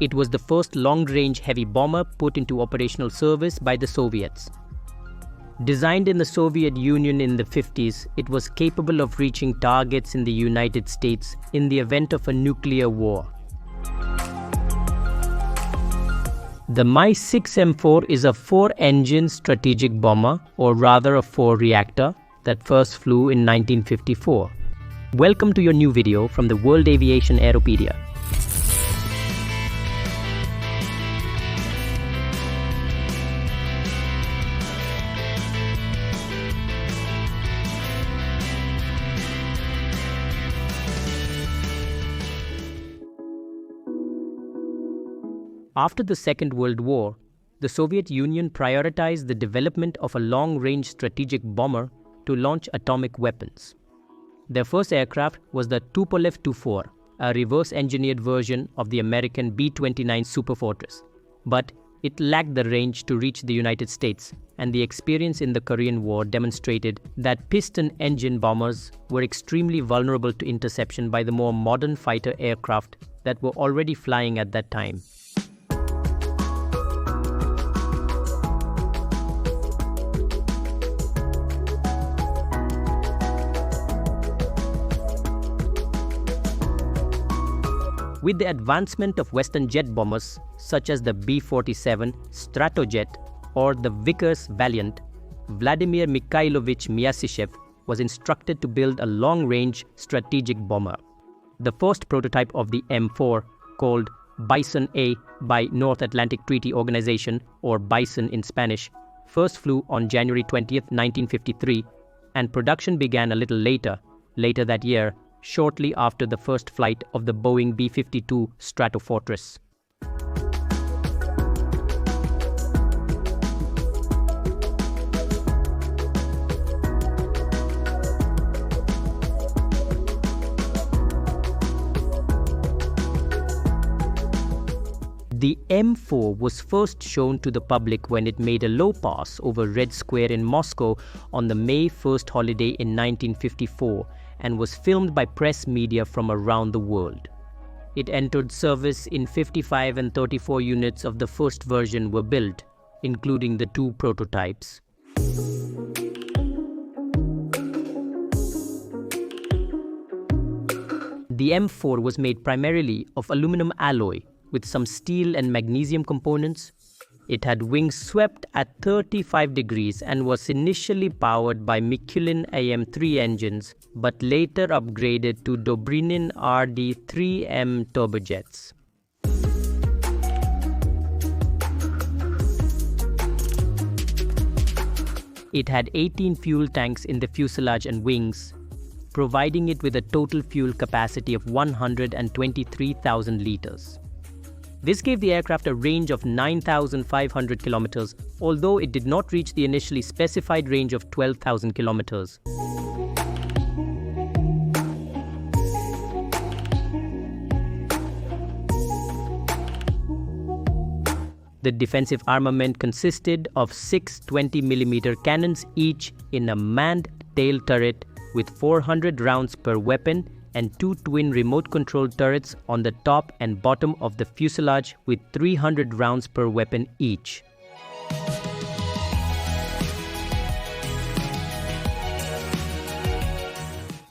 It was the first long-range heavy bomber put into operational service by the Soviets. Designed in the Soviet Union in the 50s, it was capable of reaching targets in the United States in the event of a nuclear war. The My-6 M4 is a 4-engine strategic bomber, or rather a 4-reactor, that first flew in 1954. Welcome to your new video from the World Aviation Aeropedia. After the Second World War, the Soviet Union prioritized the development of a long-range strategic bomber to launch atomic weapons. Their first aircraft was the Tupolev Tu-4, a reverse-engineered version of the American B-29 Superfortress. But it lacked the range to reach the United States, and the experience in the Korean War demonstrated that piston-engine bombers were extremely vulnerable to interception by the more modern fighter aircraft that were already flying at that time. With the advancement of Western jet bombers such as the B-47 Stratojet or the Vickers Valiant, Vladimir Mikhailovich Myasishchev was instructed to build a long-range strategic bomber. The first prototype of the M-4, called Bison A by North Atlantic Treaty Organization, or Bison in Spanish, first flew on January 20, 1953, and production began a little later that year, shortly after the first flight of the Boeing B-52 Stratofortress. The M4 was first shown to the public when it made a low pass over Red Square in Moscow on the May 1st holiday in 1954 and was filmed by press media from around the world. It entered service in 55 and 34 units of the first version were built, including the 2 prototypes. The M4 was made primarily of aluminum alloy with some steel and magnesium components. It had wings swept at 35 degrees and was initially powered by Mikulin AM-3 engines, but later upgraded to Dobrynin RD-3M turbojets. It had 18 fuel tanks in the fuselage and wings, providing it with a total fuel capacity of 123,000 liters. This gave the aircraft a range of 9,500 kilometers, although it did not reach the initially specified range of 12,000 kilometers. The defensive armament consisted of 6 20mm cannons each in a manned tail turret with 400 rounds per weapon, and 2 twin remote-controlled turrets on the top and bottom of the fuselage with 300 rounds per weapon each.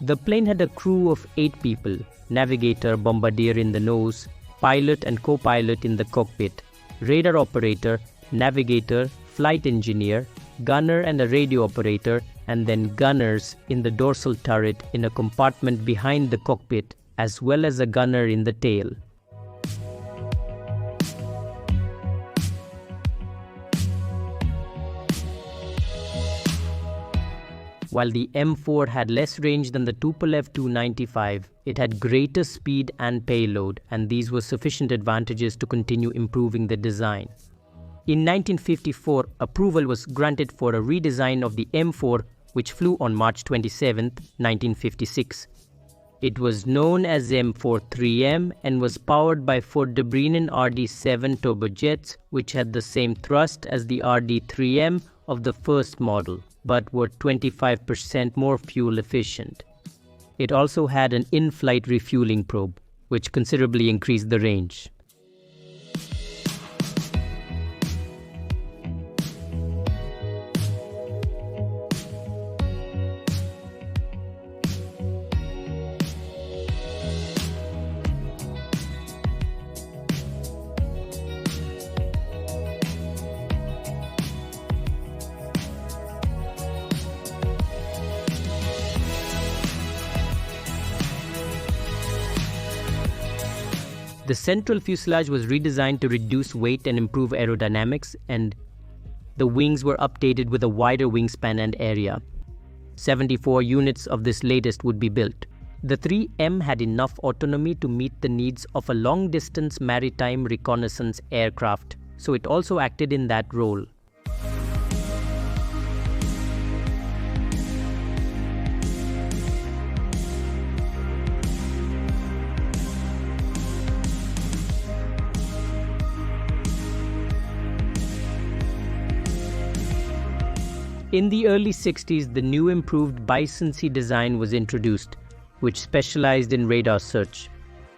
The plane had a crew of 8 people: navigator, bombardier in the nose, pilot and co-pilot in the cockpit, radar operator, navigator, flight engineer, gunner and a radio operator, and then gunners in the dorsal turret in a compartment behind the cockpit, as well as a gunner in the tail. While the M4 had less range than the Tupolev Tu-95, it had greater speed and payload, and these were sufficient advantages to continue improving the design. In 1954, approval was granted for a redesign of the M4, which flew on March 27, 1956. It was known as M4-3M and was powered by 4 Dobrynin RD-7 turbojets, which had the same thrust as the RD-3M of the first model, but were 25% more fuel efficient. It also had an in-flight refueling probe, which considerably increased the range. The central fuselage was redesigned to reduce weight and improve aerodynamics, and the wings were updated with a wider wingspan and area. 74 units of this latest would be built. The 3M had enough autonomy to meet the needs of a long-distance maritime reconnaissance aircraft, so it also acted in that role. In the early 60s, the new improved Bison C design was introduced, which specialized in radar search.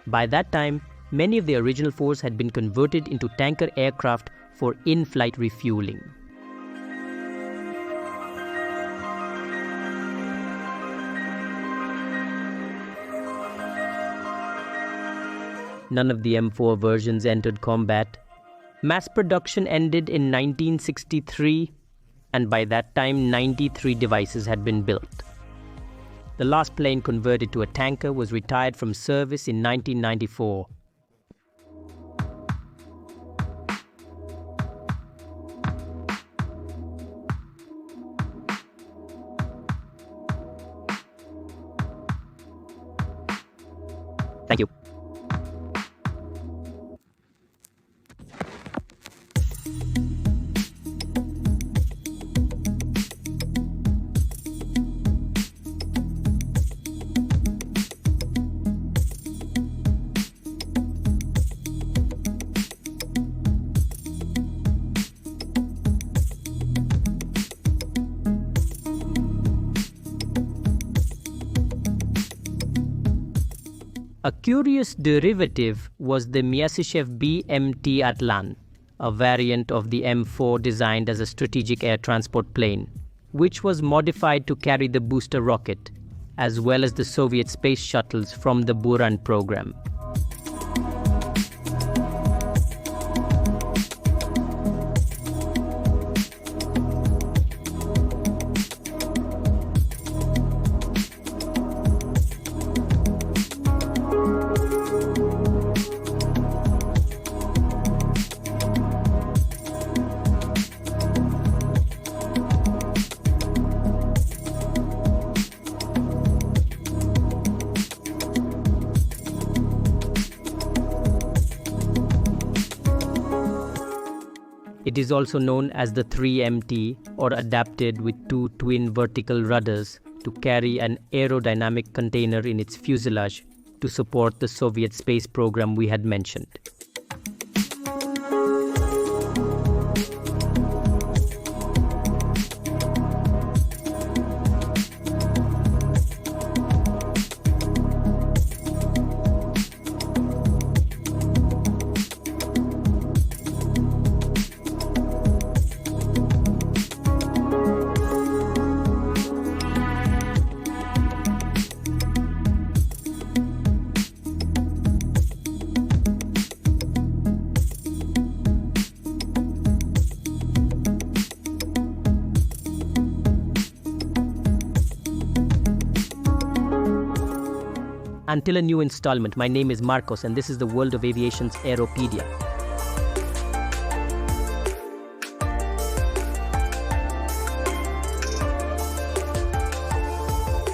By that time, many of the original fours had been converted into tanker aircraft for in-flight refueling. None of the M4 versions entered combat. Mass production ended in 1963, and by that time 93 devices had been built. The last plane converted to a tanker was retired from service in 1994. Thank you. A curious derivative was the Myasishchev BMT Atlan, a variant of the M4 designed as a strategic air transport plane, which was modified to carry the booster rocket, as well as the Soviet space shuttles from the Buran program. It is also known as the 3MT, or adapted with two twin vertical rudders to carry an aerodynamic container in its fuselage to support the Soviet space program we had mentioned. Until a new installment, my name is Marcos, and this is the World of Aviation's Aeropedia.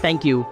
Thank you.